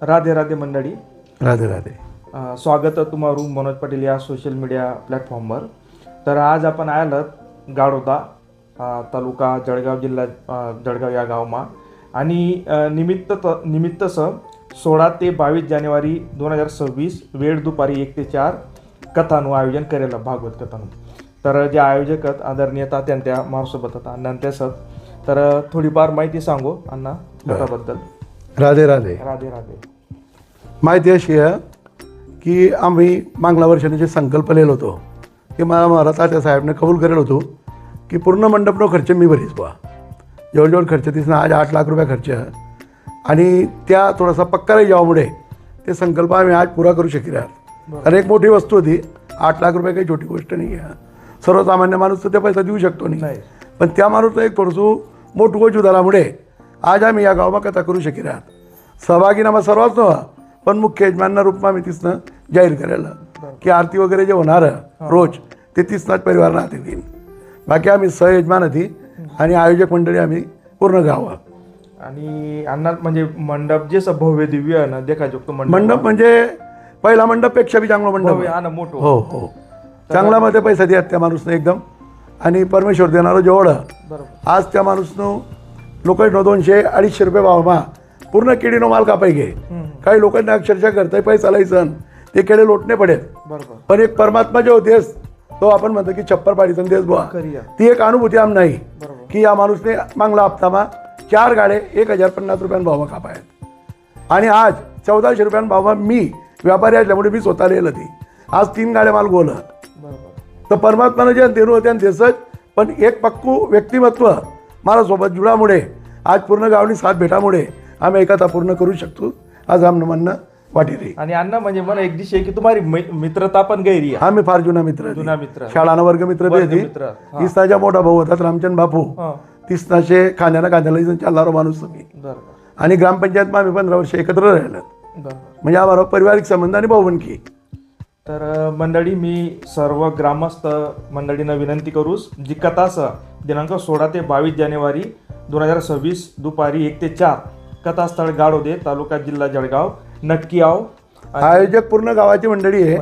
राधे राधे मंडळी. राधे राधे. स्वागत आहे तुम्हाરું मनोज पाटील या सोशल मीडिया प्लॅटफॉर्मवर. तर आज आपण आलात गाडोदा तालुका जळगाव जिल्हा जळगाव या गावમાં आणि निमित्तसह 16 ते 22 जानेवारी 2026 वेळ दुपारी 1 ते 4 कथाનું आयोजन करेलं भागवत कथाનું. तर जे आयोजक आहेत आदरणीय तात्यांत्या मारसोबत आता अण्णांत्या सर. तर थोडीफार माहिती सांगू अण्णा कथाबद्दल. राधे राधे. राधे राधे. माहिती अशी आहे की आम्ही मागल्या वर्षाने जे संकल्प लिहिलो होतो की मला महाराज तात्या साहेबने कबूल करेल होतो की पूर्ण मंडपનો खर्च मी भरीस बा. जवळजवळ खर्च तिथनं आज 8 लाख रुपये खर्च आणि त्या थोडासा पक्का राही जावामुळे ते संकल्प आम्ही आज पुरा करू शकी आहात. कारण एक मोठी वस्तू होती. 8 लाख रुपये काही छोटी गोष्ट नाही आहे. सर्वसामान्य माणूस तर ते पैसा देऊ शकतो नाही, पण त्या माणूसचं एक थोडंसं मोठं गोष्ट झाल्यामुळे आज आम्ही या गावात कथा करू शकी आहात. सहभागीनामा सर्वांच नव्हा, पण मुख्य यजमानना रूपमा आम्ही तिसनं जाहीर करायला की आरती वगैरे जे होणार रोज ते तिसनाच परिवारांना हाती देईन. बाकी आम्ही सहयजमान होती आणि आयोजक मंडळी आम्ही पूर्ण गाव. आणि अण्णा म्हणजे मंडप जे भव्य दिव्य आहे ना देखा जो मंडप म्हणजे पहिला मंडपपेक्षा बी चांगला मंडप आहे. मोठं हो हो. चांगला मध्ये पैसा द्या त्या माणूसनं एकदम. आणि परमेश्वर देणारं जेवढं आज त्या माणूसनं लोक 200-250 रुपये भावमा पूर्ण केडीनो माल कापाय घे. काही लोकांना अक्षरशः करताय पैसा लायसन ते केडे लोटणे पडेल. पण एक परमात्मा जो देस तो आपण म्हणतो की छप्पर पाडीसन देस बुवा, ती एक अनुभूती आम नाही की या माणूसने मागला हप्तामा 4 गाडे 1050 रुपयान भावमा कापायत. आणि आज 1400 रुपयान भावमा मी व्यापारी असल्यामुळे मी स्वतः लिहिलं ती आज 3 गाड्या माल गोल. तर परमात्मानं जे देणं होत्या देसच. पण एक पक्कू व्यक्तिमत्व माझ्यासोबत जुळामुळे आज पूर्ण गावनी साथ भेटामुळे आम्ही एकता पूर्ण करू शकतो आज आमनं म्हणणं वाटी रे. आणि अण्णा म्हणजे मला एक दिवशी की तुम्हारी मित्रता पण गैरी आहे. आम्ही फार जुना मित्र शाळाना वर्ग मित्र तिसनाच्या मोठा भाऊ होतात रामचंद बापू. तिसनाशे खांद्याला चालणारा माणूस तुम्ही. आणि ग्रामपंचायत आम्ही 15 वर्ष एकत्र राहिलो. म्हणजे आम्हाला पारिवारिक संबंध आणि भाऊबंदकी. तर मंडळी मी सर्व ग्रामस्थ मंडळींना विनंती करूस जी कथास दिनांक 16 ते 22 जानेवारी 2026 दुपारी 1 ते 4 कथास्थळ गाडोदे तालुका जिल्हा जळगाव नक्की आव. आयोजक पूर्ण गावाची मंडळी आहे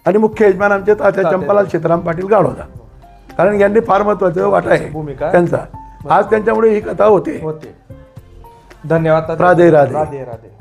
आणि मुख्य यजमान आमचे तात्या चंपालाल सीताराम पाटील गाडोदा. कारण यांनी फार महत्वाचं वाटा आहे भूमिका त्यांचा. आज त्यांच्यामुळे ही कथा होते. धन्यवाद. राधे राधे. राधे राधे.